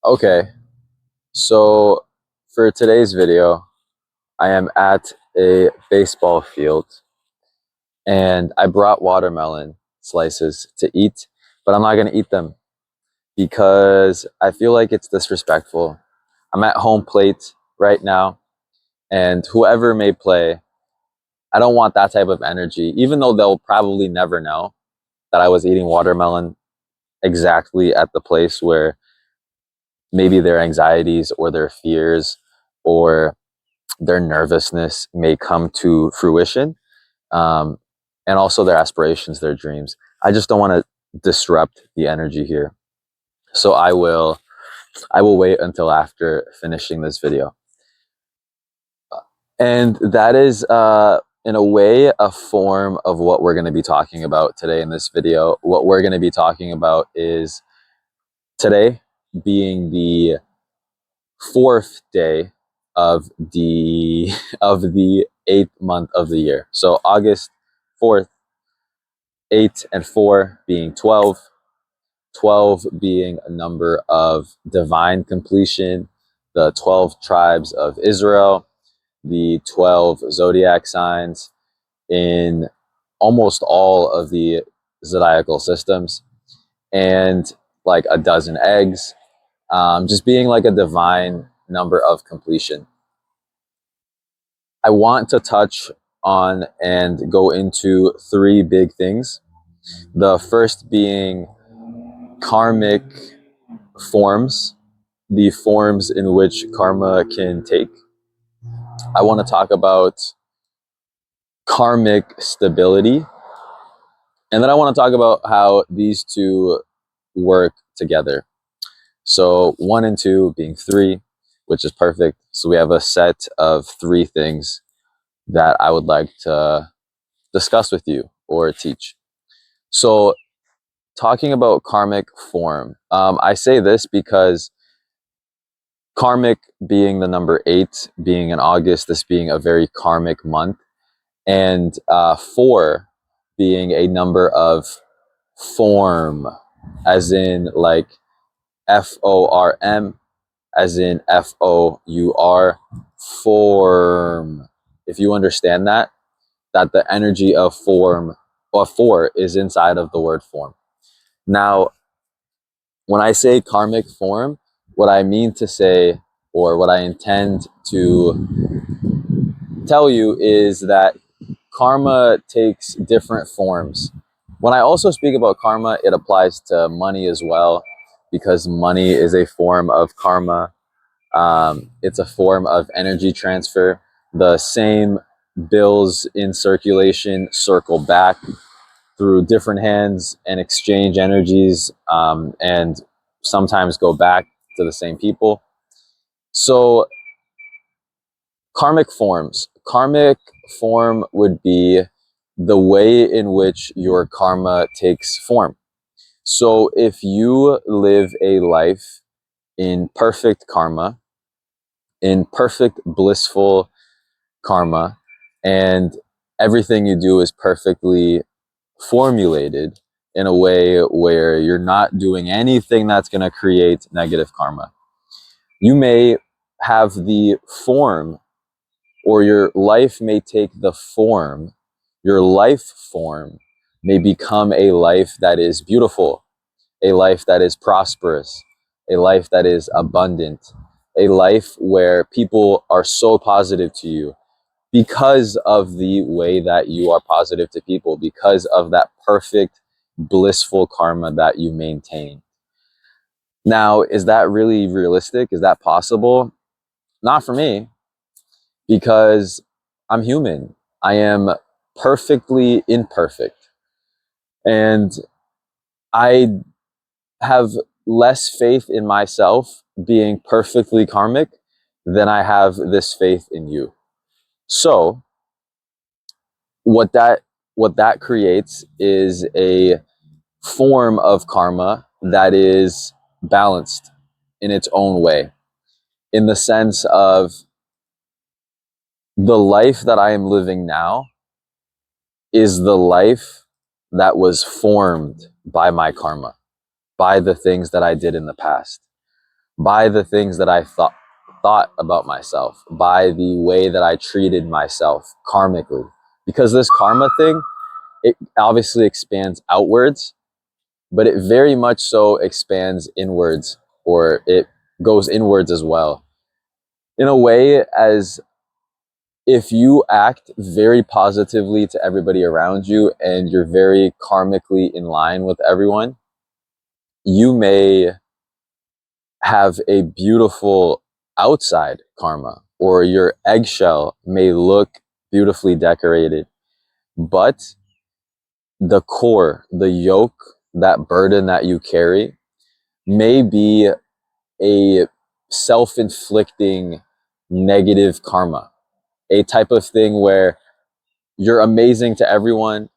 Okay, so for today's video, I am at a baseball field and I brought watermelon slices to eat, but I'm not going to eat them because I feel like it's disrespectful. I'm at home plate right now, and whoever may play, I don't want that type of energy, even though they'll probably never know that I was eating watermelon exactly at the place where maybe their anxieties or their fears or their nervousness may come to fruition, um, and also their aspirations, their dreams. I just don't want to disrupt the energy here, so I will wait until after finishing this video. And that is, in a way, a form of what we're going to be talking about today in this video. What we're going to be talking about is today being the fourth day of the of the 8th month of the year. So August 4th, 8 and 4 being 12, 12 being a number of divine completion, the 12 tribes of Israel, the 12 zodiac signs in almost all of the zodiacal systems, and like a dozen eggs, just being like a divine number of completion. I want to touch on and go into three big things. The first being karmic forms, the forms in which karma can take. I want to talk about karmic stability, and then I want to talk about how these two work together. So 1 and 2 being 3, which is perfect. So we have a set of 3 things that I would like to discuss with you or teach. So talking about karmic form, I say this because karmic being the number 8, being in August, this being a very karmic month, and 4 being a number of form, as in like FORM, as in FOUR, form. If you understand that the energy of form or 4 is inside of the word form. Now, when I say karmic form, what I mean to say, or what I intend to tell you, is that karma takes different forms. When I also speak about karma, it applies to money as well, because money is a form of karma. It's a form of energy transfer. The same bills in circulation circle back through different hands and exchange energies, and sometimes go back to the same people. So karmic forms. Karmic form would be the way in which your karma takes form. So if you live a life in perfect karma, in perfect blissful karma, and everything you do is perfectly formulated in a way where you're not doing anything that's going to create negative karma, you may have the form, or your life may take the form, your life form may become a life that is beautiful, a life that is prosperous, a life that is abundant, a life where people are so positive to you because of the way that you are positive to people, because of that perfect, blissful karma that you maintain. Now, is that really realistic? Is that possible? Not for me, because I'm human. I am perfectly imperfect. And I have less faith in myself being perfectly karmic than I have this faith in you. So what that creates is a form of karma that is balanced in its own way, in the sense of the life that I am living now is the life that was formed by my karma, by the things that I did in the past. by the things that I thought about myself, by the way that I treated myself karmically. Because this karma thing, it obviously expands outwards, but it very much so expands inwards, or it goes inwards as well. In a way, as if you act very positively to everybody around you and you're very karmically in line with everyone, you may have a beautiful outside karma, or your eggshell may look beautifully decorated, but the core, the yoke, that burden that you carry may be a self-inflicting negative karma, a type of thing where you're amazing to everyone,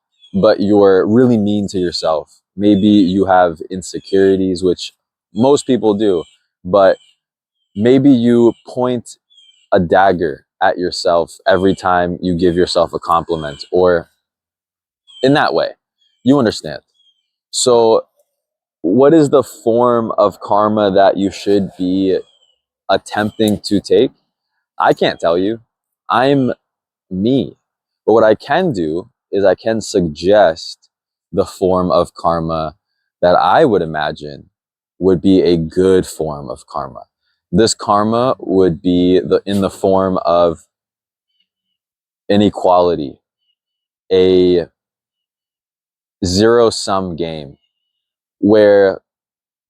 but you're really mean to yourself. Maybe you have insecurities, which most people do, but maybe you point a dagger at yourself every time you give yourself a compliment, or in that way. You understand. So, what is the form of karma that you should be attempting to take? I can't tell you. I'm me. But what I can do is I can suggest the form of karma that I would imagine would be a good form of karma. This karma would be in the form of inequality, a zero-sum game where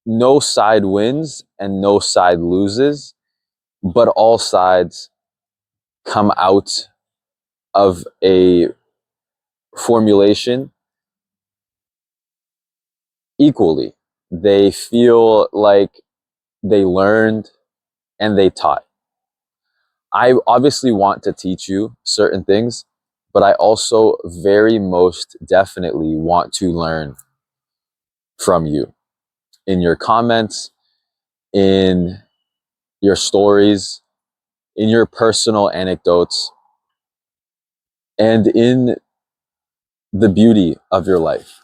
no side wins and no side loses, but all sides come out of a formulation equally. They feel like they learned and they taught. I obviously want to teach you certain things, but I also very most definitely want to learn from you in your comments, in your stories, in your personal anecdotes, and in the beauty of your life.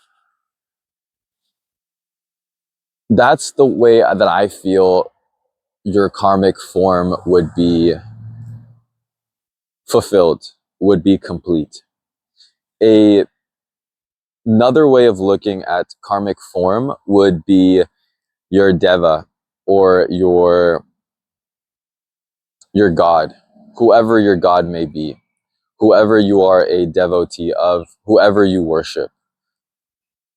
That's the way that I feel your karmic form would be fulfilled, would be complete. Another way of looking at karmic form would be your deva, or your god, whoever your god may be, whoever you are a devotee of, whoever you worship.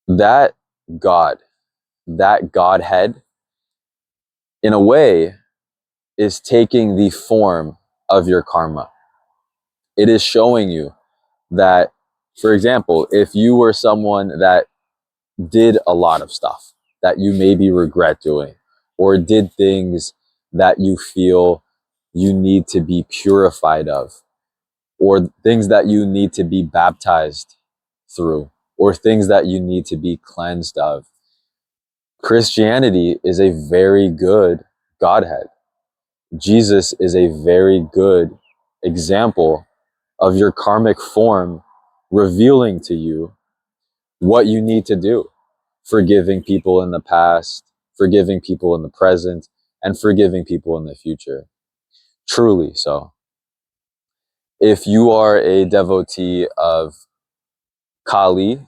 That god, that godhead, in a way, is taking the form of your karma. It is showing you that, for example, if you were someone that did a lot of stuff that you maybe regret doing, or did things that you feel you need to be purified of, or things that you need to be baptized through, or things that you need to be cleansed of. Christianity is a very good Godhead. Jesus is a very good example of your karmic form revealing to you what you need to do, forgiving people in the past, forgiving people in the present, and forgiving people in the future. Truly so. If you are a devotee of Kali,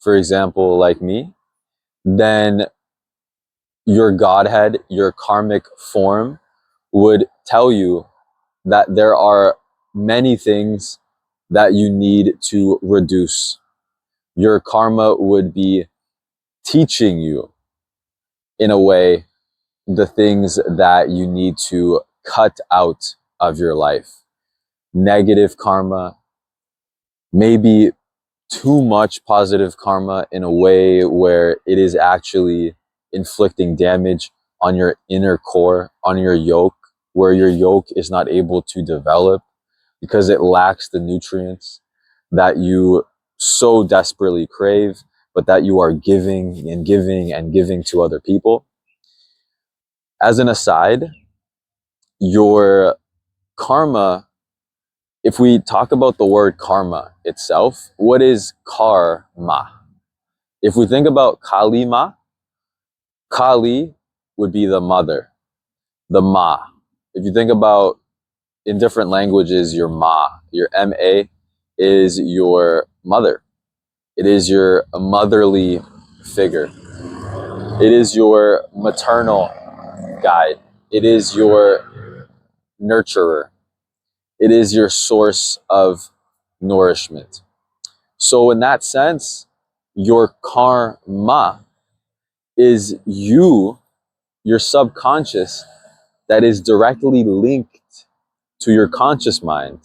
for example, like me, then your Godhead, your karmic form, would tell you that there are many things that you need to reduce. Your karma would be teaching you, in a way, the things that you need to cut out of your life. Negative karma, maybe too much positive karma, in a way where it is actually inflicting damage on your inner core, on your yoke, where your yoke is not able to develop because it lacks the nutrients that you so desperately crave, but that you are giving and giving and giving to other people. As an aside, your karma, if we talk about the word karma itself, what is karma? If we think about Kali Ma, Kali would be the mother. the ma. If you think about in different languages, your ma, your ma is your mother. It is your motherly figure. It is your maternal guide. It is your nurturer. It is your source of nourishment. So in that sense, your karma is you, your subconscious, that is directly linked to your conscious mind,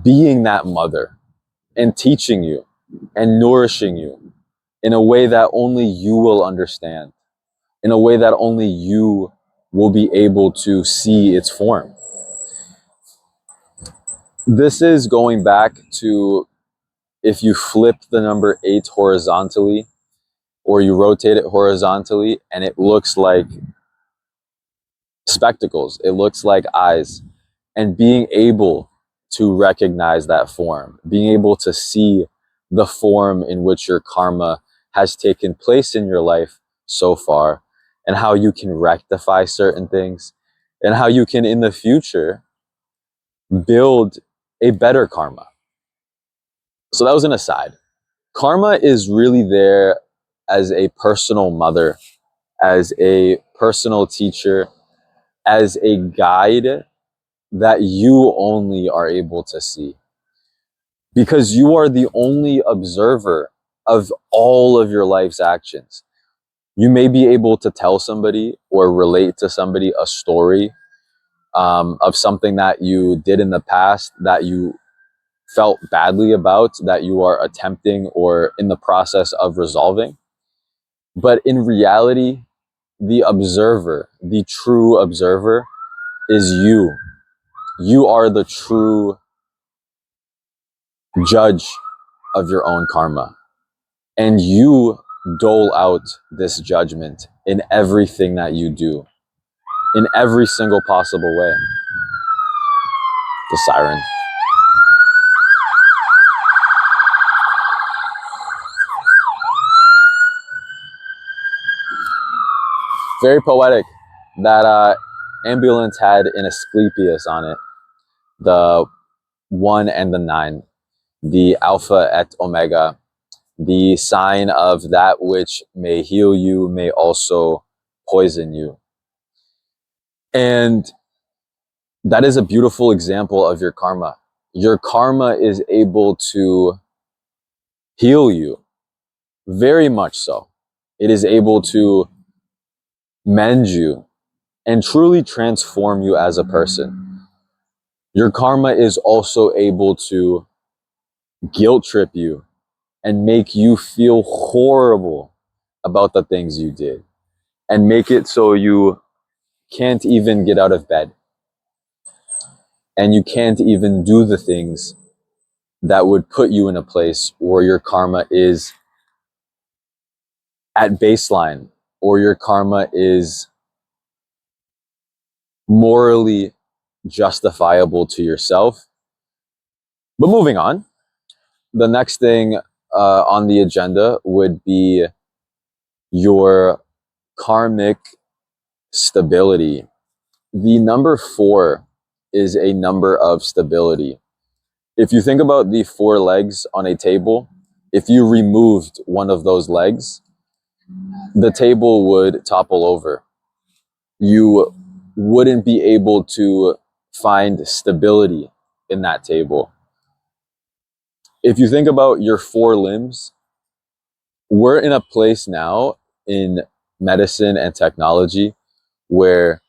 being that mother and teaching you and nourishing you in a way that only you will understand, in a way that only you will be able to see its form. This is going back to if you flip the number 8 horizontally or you rotate it horizontally and it looks like spectacles, it looks like eyes, and being able to recognize that form, being able to see the form in which your karma has taken place in your life so far, and how you can rectify certain things, and how you can in the future build a better karma. So that was an aside. Karma is really there as a personal mother, as a personal teacher, as a guide that you only are able to see. Because you are the only observer of all of your life's actions. You may be able to tell somebody or relate to somebody a story of something that you did in the past that you felt badly about, that you are attempting or in the process of resolving. But in reality, the observer, the true observer, is you. You are the true judge of your own karma. And you dole out this judgment in everything that you do, in every single possible way. The siren. Very poetic. That ambulance had an Asclepius on it, the 1 and the 9, the Alpha et Omega, the sign of that which may heal you may also poison you. And that is a beautiful example of your karma. Your karma is able to heal you, very much so. It is able to mend you and truly transform you as a person. Your karma is also able to guilt trip you and make you feel horrible about the things you did and make it so you can't even get out of bed and you can't even do the things that would put you in a place where your karma is at baseline or your karma is morally justifiable to yourself. But moving on, the next thing on the agenda would be your karmic stability. The number 4 is a number of stability. If you think about the 4 legs on a table, if you removed one of those legs, the table would topple over. You wouldn't be able to find stability in that table. If you think about your 4 limbs, we're in a place now in medicine and technology where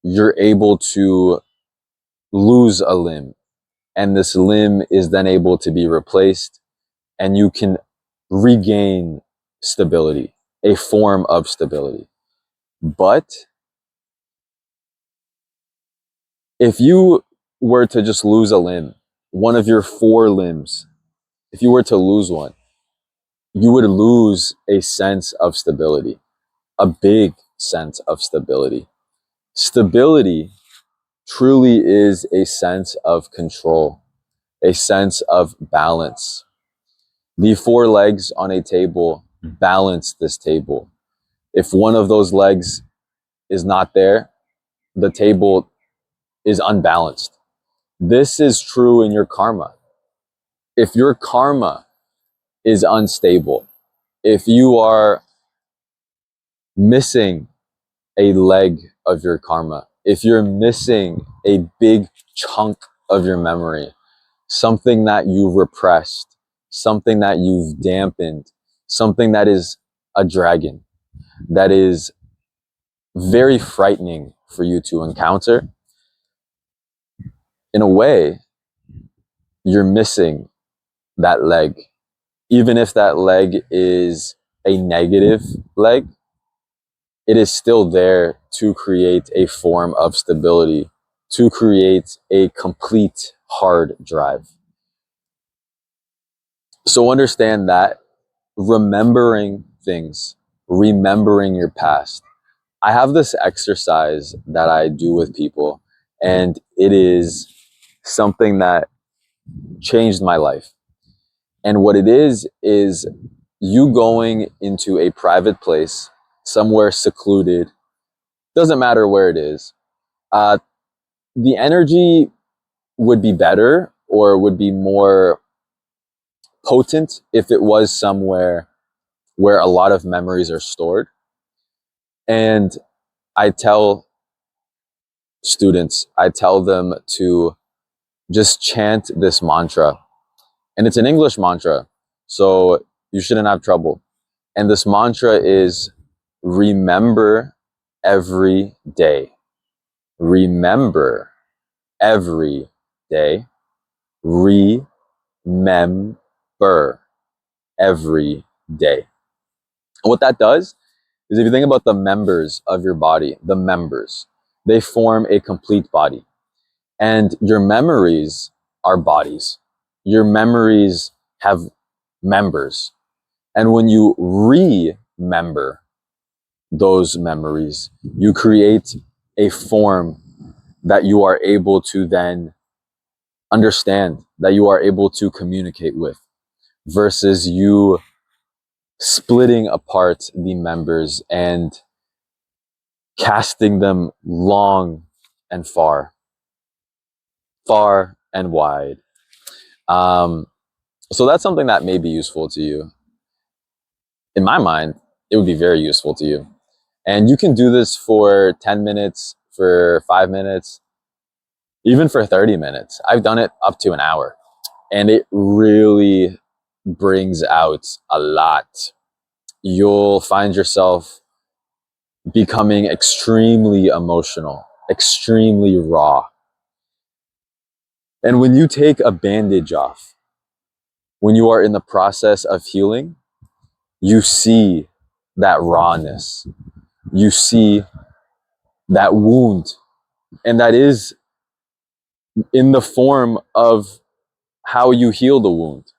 you're able to lose a limb, and this limb is then able to be replaced, and you can regain stability, a form of stability. But if you were to just lose a limb, one of your 4 limbs, if you were to lose one, you would lose a sense of stability, a big sense of stability. Stability truly is a sense of control, a sense of balance. The 4 legs on a table balance this table. If one of those legs is not there, the table is unbalanced. This is true in your karma. If your karma is unstable, if you are missing a leg of your karma, if you're missing a big chunk of your memory, something that you've repressed, something that you've dampened, something that is a dragon, that is very frightening for you to encounter, in a way, you're missing that leg. Even if that leg is a negative leg, it is still there to create a form of stability, to create a complete hard drive. So understand that remembering things, remembering your past. I have this exercise that I do with people, and it is something that changed my life. And what it is you going into a private place, somewhere secluded, doesn't matter where it is. The energy would be better or would be more potent if it was somewhere where a lot of memories are stored. And I tell students, I tell them to just chant this mantra. And it's an English mantra, so you shouldn't have trouble. And this mantra is remember every day. Remember every day. Remember every day. And what that does is if you think about the members of your body, the members, they form a complete body. And your memories are bodies. Your memories have members. And when you remember those memories, you create a form that you are able to then understand, that you are able to communicate with, versus you splitting apart the members and casting them long and far, far and wide. So that's something that may be useful to you. In my mind, it would be very useful to you. And you can do this for 10 minutes, for 5 minutes, even for 30 minutes. I've done it up to an hour. And it really brings out a lot. You'll find yourself becoming extremely emotional, extremely raw. And when you take a bandage off, when you are in the process of healing, you see that rawness. You see that wound. And that is in the form of how you heal the wound.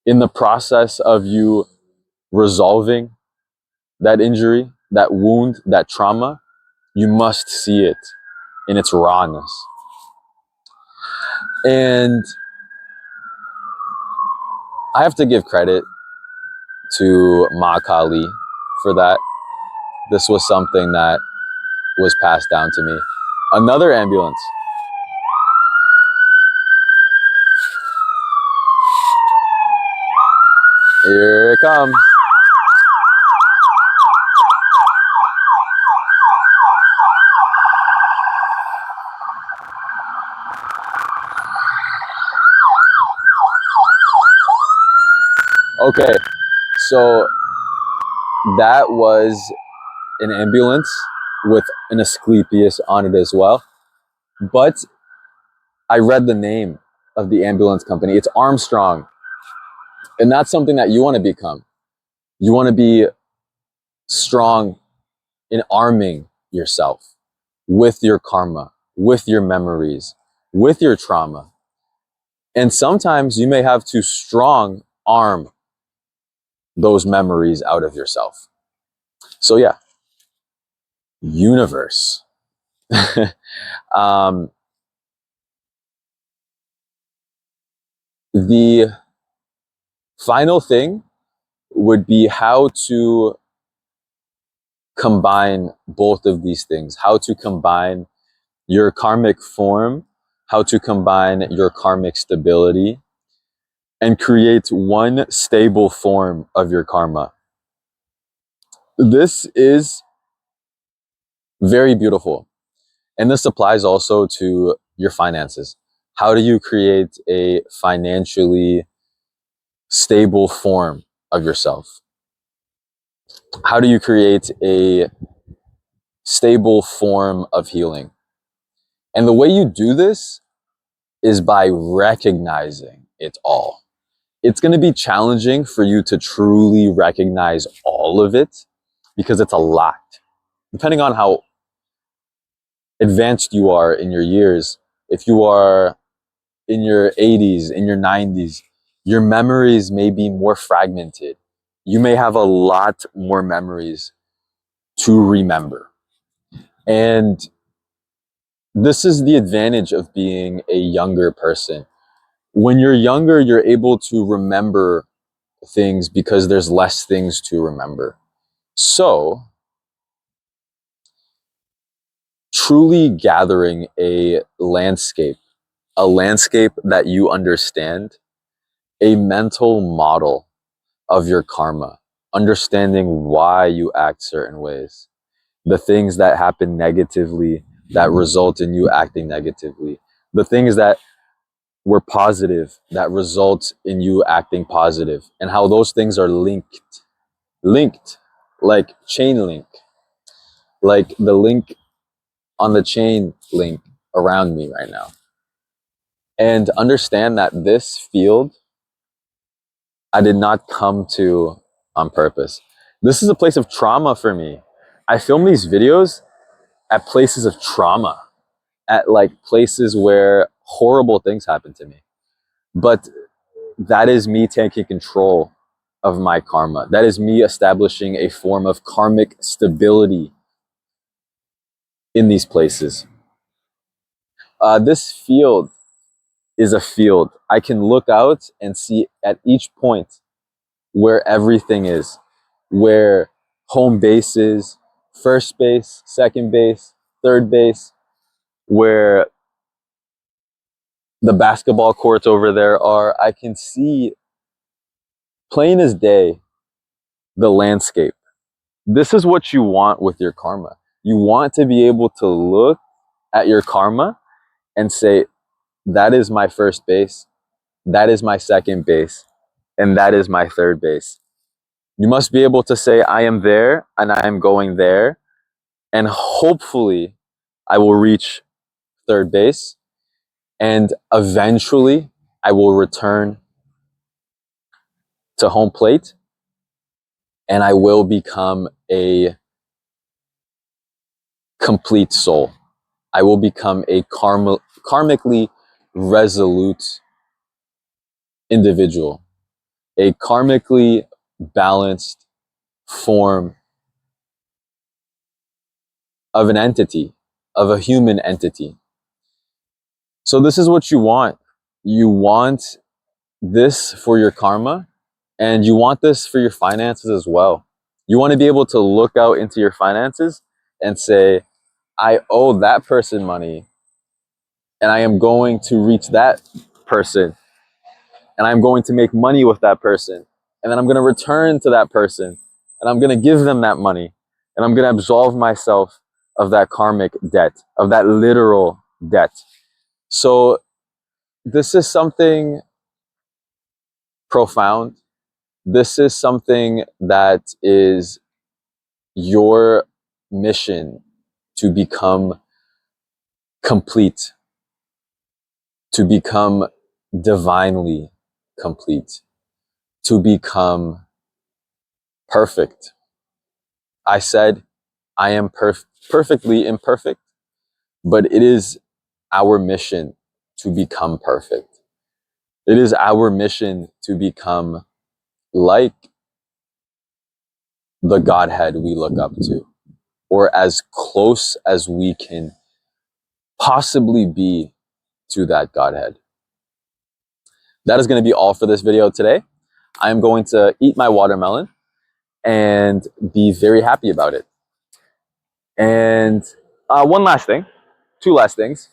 In the process of you resolving that injury, that wound, that trauma, you must see it in its rawness. And I have to give credit to Ma Kali for that. This was something that was passed down to me. Another ambulance. Here it comes. Okay, so that was an ambulance with an Asclepius on it as well. But I read the name of the ambulance company. It's Armstrong. And that's something that you want to become. You want to be strong in arming yourself with your karma, with your memories, with your trauma. And sometimes you may have to strong arm those memories out of yourself. So yeah, universe. The final thing would be how to combine both of these things, how to combine your karmic form, how to combine your karmic stability and create one stable form of your karma. This is very beautiful. And this applies also to your finances. How do you create a financially stable form of yourself? How do you create a stable form of healing? And the way you do this is by recognizing it all. It's going to be challenging for you to truly recognize all of it because it's a lot. Depending on how advanced you are in your years, if you are in your 80s, in your 90s, your memories may be more fragmented. You may have a lot more memories to remember. And this is the advantage of being a younger person. When you're younger, you're able to remember things because there's less things to remember. So, truly gathering a landscape that you understand, a mental model of your karma, understanding why you act certain ways, the things that happen negatively that result in you acting negatively, the things that were positive that result in you acting positive, and how those things are linked, like chain link, like the link on the chain link around me right now. And understand that this field I did not come to on purpose. This is a place of trauma for me. I film these videos at places of trauma, at like places where horrible things happen to me. But that is me taking control of my karma. That is me establishing a form of karmic stability in these places. This field is a field. I can look out and see at each point where everything is, where home base is, first base, second base, third base, where the basketball courts over there are. I can see plain as day the landscape. This is what you want with your karma. You want to be able to look at your karma and say, that is my first base, that is my second base, and that is my third base. You must be able to say, I am there and I am going there, and hopefully I will reach third base, and eventually I will return to home plate, and I will become a complete soul. I will become a karmically resolute individual, a karmically balanced form of an entity, of a human entity. So this is what you want. You want this for your karma, and you want this for your finances as well. You want to be able to look out into your finances and say, I owe that person money, and I am going to reach that person, and I'm going to make money with that person, and then I'm going to return to that person, and I'm going to give them that money, and I'm going to absolve myself of that karmic debt, of that literal debt. So this is something profound. This is something that is your mission to become complete, to become divinely complete, to become perfect. I said, I am perfectly imperfect, but it is our mission to become perfect. It is our mission to become like the Godhead we look up to, or as close as we can possibly be to that Godhead. That is going to be all for this video today. I'm going to eat my watermelon and be very happy about it. And one last thing. two last things.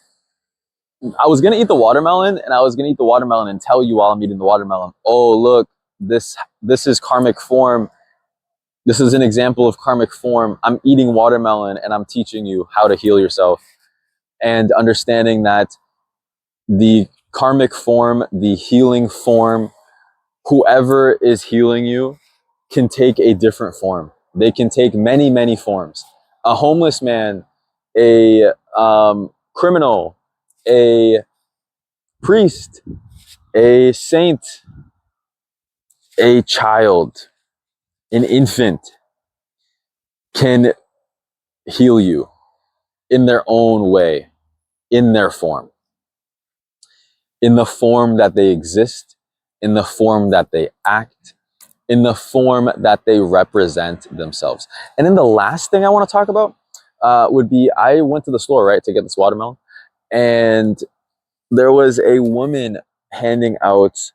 I was gonna eat the watermelon, and I was gonna eat the watermelon and tell you while I'm eating the watermelon, oh look, this is karmic form. This is an example of karmic form. I'm eating watermelon and I'm teaching you how to heal yourself, and understanding that the karmic form, the healing form, whoever is healing you can take a different form. They can take many, many forms. A homeless man, a criminal, a priest, a saint, a child, an infant can heal you in their own way, in their form, in the form that they exist, in the form that they act, in the form that they represent themselves. And then the last thing I want to talk about would be, I went to the store, right, to get this watermelon, and there was a woman handing out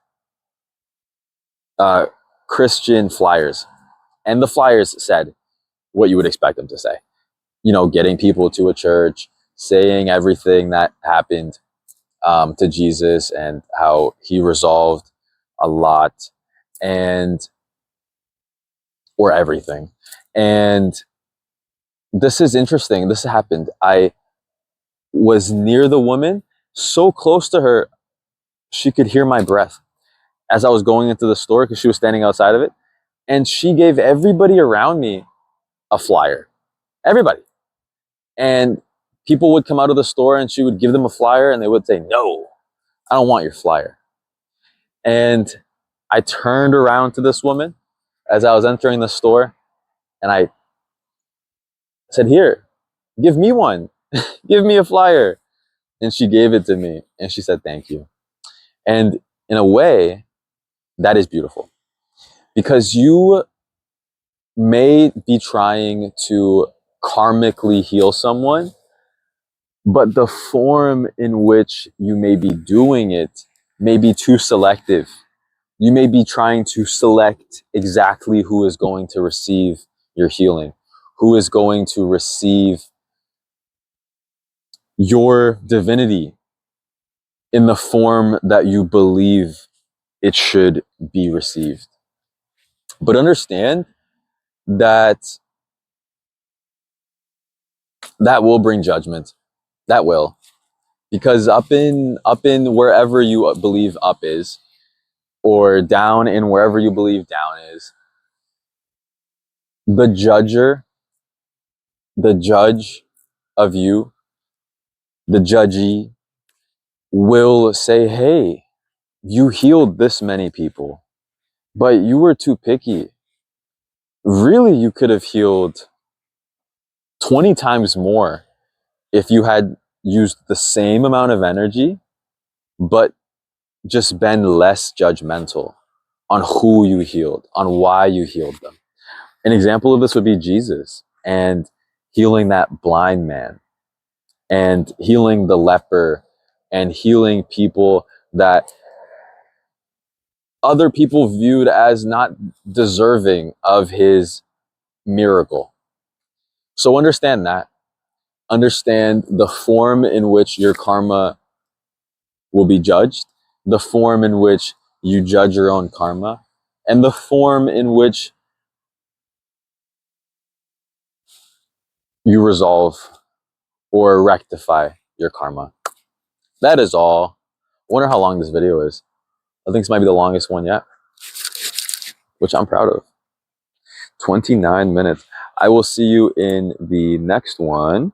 Christian flyers. And the flyers said what you would expect them to say. You know, getting people to a church, saying everything that happened to Jesus and how he resolved a lot, and or everything. And this is interesting. This happened. I was near the woman, so close to her, she could hear my breath as I was going into the store because she was standing outside of it. And she gave everybody around me a flyer. Everybody. And people would come out of the store and she would give them a flyer and they would say, no, I don't want your flyer. And I turned around to this woman as I was entering the store and I said, here, give me one. Give me a flyer. And she gave it to me and she said, thank you. And in a way, that is beautiful, because you may be trying to karmically heal someone, but the form in which you may be doing it may be too selective. You may be trying to select exactly who is going to receive your healing, who is going to receive your divinity in the form that you believe it should be received. But understand that that will bring judgment. That will. Because up in wherever you believe up is, or down in wherever you believe down is, the judge of you, the judgee, will say, hey, you healed this many people, but you were too picky. Really, you could have healed 20 times more if you had used the same amount of energy, but just been less judgmental on who you healed, on why you healed them. An example of this would be Jesus and healing that blind man, and healing the leper, and healing people that other people viewed as not deserving of his miracle. So understand that. Understand the form in which your karma will be judged, the form in which you judge your own karma, and the form in which you resolve or rectify your karma. That is all. I wonder how long this video is. I think this might be the longest one yet, which I'm proud of. 29 minutes. I will see you in the next one.